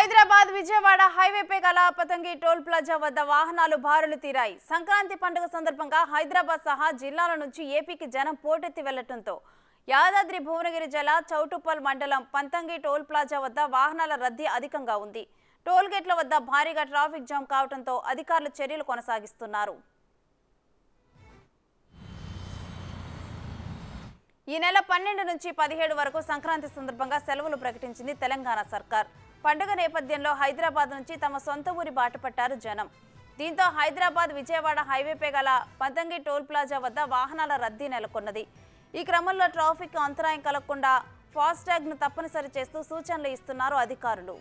హైదరాబాద్ విజయవాడ హైవేపై గల పతంగి toll plaza వద్ద వాహనాలు బారులు తీరాయి. సంక్రాంతి పండుగ సందర్భంగా హైదరాబాద్ సహా జిల్లాల నుంచి ఏపీకి జనం పోటెత్తి వెళ్లడంతో యాదాద్రి భువనగిరి జిల్లా చౌటుప్పల్ మండలం పంతంగి టోల్ ప్లాజా వద్ద వాహనాల రద్దీ అధికంగా ఉంది. టోల్ గేట్ల వద్ద భారీగా ట్రాఫిక్ జామ్ కావడంతో అధికారులు చర్యలు కొనసాగిస్తున్నారు. ఈ నెల 12 నుంచి 17 వరకు సంక్రాంతి సందర్భంగా సెలవులు ప్రకటించింది తెలంగాణ సర్కార్. పండుగ నేపథ్యంలో హైదరాబాద్ నుంచి తమ సొంత ఊరి బాటపట్టారు జనం. దీంతో హైదరాబాద్ విజయవాడ హైవేపై గల పంతంగి టోల్ ప్లాజా వద్ద వాహనాల రద్దీ నెలకొన్నది. ఈ క్రమంలో ట్రాఫిక్ అంతరాయం కలగకుండా ఫాస్టాగ్ను తప్పనిసరి చేస్తూ సూచనలు ఇస్తున్నారు అధికారులు.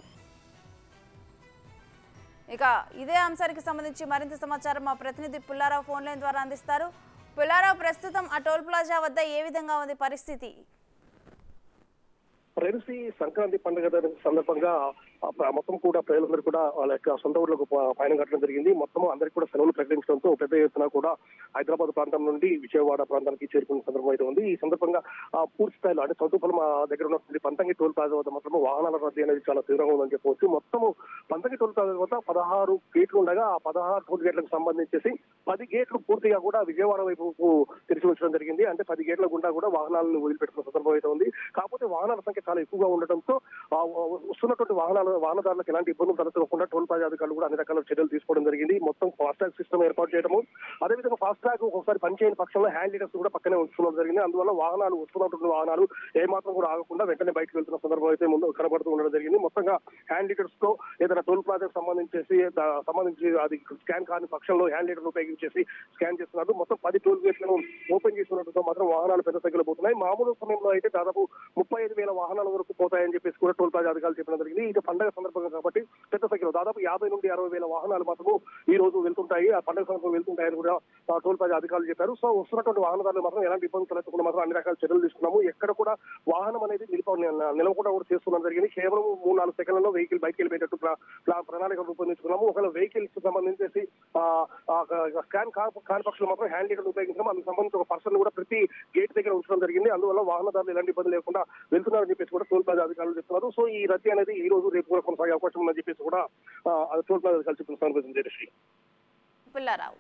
ఇక ఇదే అంశానికి సంబంధించి మరింత సమాచారం మా ప్రతినిధి పుల్లారావు ఫోన్ లైన్ ద్వారా అందిస్తారు. పుల్లారావు, ప్రస్తుతం ఆ టోల్ ప్లాజా వద్ద ఏ విధంగా ఉంది పరిస్థితి? ఫ్రెండ్స్, సంక్రాంతి పండుగ సందర్భంగా మొత్తం కూడా ప్రజలందరూ కూడా వాళ్ళ యొక్క సొంత ఊర్లకు పయనం కట్టడం జరిగింది. మొత్తం అందరికీ కూడా సెలవులు ప్రకటించడంతో పెద్ద ఎత్తున కూడా హైదరాబాద్ ప్రాంతం నుండి విజయవాడ ప్రాంతానికి చేరుకున్న సందర్భం అయితే ఉంది. ఈ సందర్భంగా పూర్తి స్థాయిలో అంటే చౌటుప్పల్ దగ్గర ఉన్నటువంటి పంతంగి టోల్ ప్లాజా వద్ద మాత్రం వాహనాల రద్దీ అనేది చాలా తీవ్రంగా ఉందని చెప్పవచ్చు. మొత్తము పంతంగి టోల్ ప్లాజా వద్ద 16 గేట్లు ఉండగా ఆ 16 టోల్ గేట్లకు సంబంధించేసి 10 గేట్లు పూర్తిగా కూడా విజయవాడ వైపుకు తెరిచి ఉంచడం జరిగింది. అంటే 10 గేట్ల గుండా కూడా వాహనాలను వదిలిపెట్టుకున్న సందర్భం అయితే ఉంది. కాకపోతే వాహనాల సంఖ్య చాలా ఎక్కువగా ఉండటంతో వస్తున్నటువంటి వాహనదారులకు ఎలాంటి ఇబ్బందులు తలెత్తకుండా టోల్ ప్లాజా అధికారులు కూడా అన్ని రకాల చర్యలు తీసుకోవడం జరిగింది. మొత్తం ఫాస్టాగ్ సిస్టమ్ ఏర్పాటు చేయడము, అదేవిధంగా ఫాస్టాగ్ ఒకసారి పనిచేయని పక్షంలో హ్యాండ్ లీడర్స్ కూడా పక్కనే ఉంచుకోవడం జరిగింది. అందువల్ల వస్తున్నటువంటి వాహనాలు ఏమాత్రం కూడా ఆగకుండా వెంటనే బయటకు వెళ్తున్న సందర్భం అయితే ముందు కనబడుతూ ఉండడం జరిగింది. మొత్తంగా హ్యాండ్ లీడర్స్ తో ఏదైనా టోల్ ప్లాజాకు సంబంధించి అది స్కాన్ కాని పక్షంలో హ్యాండ్ లీడర్ ఉపయోగించేసి స్కాన్ చేస్తున్నారు. మొత్తం 10 టోల్ గేట్లను ఓపెన్ చేస్తున్నట్టుతో మాత్రం వాహనాలు పెద్ద సంఖ్యలో పోతున్నాయి. మామూలు సమయంలో అయితే దాదాపు 35,000 వాహనాల వరకు పోతాయని చెప్పేసి కూడా టోల్ ప్లాజా అధికారులు చెప్పడం జరిగింది. ఇది పండుగ సందర్భంగా కాబట్టి పెద్ద సంఖ్యలో దాదాపు 50 నుండి 60,000 వాహనాలు మాత్రము ఈ రోజు వెళ్తుంటాయి, ఆ పండుగ సందర్భంగా వెళ్తుంటాయని కూడా టోల్ ప్లాజా అధికారులు చెప్పారు. సో వస్తున్నటువంటి వాహనదారులు మాత్రం ఎలాంటి ఇబ్బందులు తలెత్తకుండా మాత్రం అన్ని రకాల చర్యలు తీసుకున్నాము. ఎక్కడ కూడా వాహనం అనేది నిలవకుండా కూడా చేస్తున్నాం జరిగింది. కేవలం 3-4 సెకండ్లలో వెహికల్ బయటకు వెళ్ళిపోయేటట్టు ప్రణాళిక రూపొందించుకున్నాము. ఒకవేళ వెహికల్స్ సంబంధించేసి స్కాన్ కాని పక్షంలో మాత్రం హ్యాండ్ లీడర్ ఉపయోగించడం, అందుకు సంబంధించి ఒక పర్సన్ కూడా ప్రతి గేట్ దగ్గర ఉంచడం జరిగింది. అందువల్ల వాహనదారులు ఎలాంటి ఇబ్బంది లేకుండా వెళ్తున్నారని చెప్పేసి కూడా టోల్ ప్లాజా అధికారులు చెప్తున్నారు. సో ఈ రద్దీ అనేది ఈ రోజు రేపు కూడా కొనసాగే అవకాశం ఉందని చెప్పేసి కూడా టోల్ ప్లాజా అధికారులు చెప్తున్న సందర్భం. పుల్లారావు.